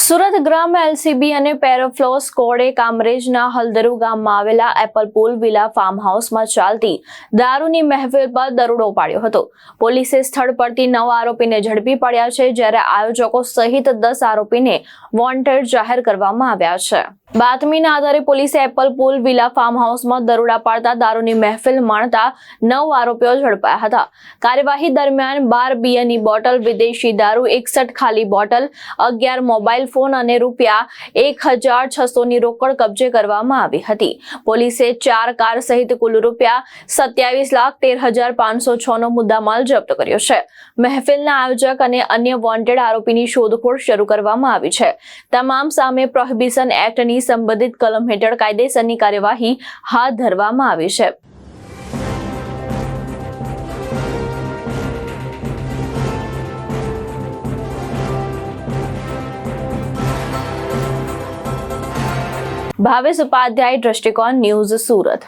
સુરત ગ્રામ્ય એલસીબી અને પેરાફ્લો સ્કોડે કામરેજના હલદરુ ગામમાં આવેલા એપલ પુલ વિલા ફાર્મ હાઉસમાં ચાલતી દારૂની મહેફિલ પર દરોડો પાડ્યો હતો. પોલીસે સ્થળ પરથી 9 આરોપીને ઝડપી પાડ્યા છે, જ્યારે આયોજકો સહિત 10 આરોપીને વોન્ટેડ જાહેર કરવામાં આવ્યા છે. બાતમીના આધારે પોલીસે એપલ પુલ વિલા ફાર્મ હાઉસમાં દરોડા પાડતા દારૂની મહેફિલ માણતા 9 આરોપીઓ ઝડપાયા હતા. કાર્યવાહી દરમિયાન 12 બિયરની બોટલ, વિદેશી દારૂ, 61 ખાલી બોટલ, 11 મોબાઈલ ફોન અને ₹1,600 ની રોકડ કબજે કરવામાં આવી હતી. પોલીસે 4 કાર સહિત કુલ ₹27,13,506 નો મુદ્દામાલ જપ્ત કર્યો છે. મહેફિલના આયોજક અને અન્ય વોન્ટેડ આરોપીની શોધખોળ શરૂ કરવામાં આવી છે. તમામ સામે પ્રોહિબિશન એક્ટની સંબંધિત કલમ હેઠળ કાયદેસરની કાર્યવાહી હાથ ધરવામાં આવી છે. ભાવેશ ઉપાધ્યાય, દ્રષ્ટિકોણ ન્યૂઝ, સુરત.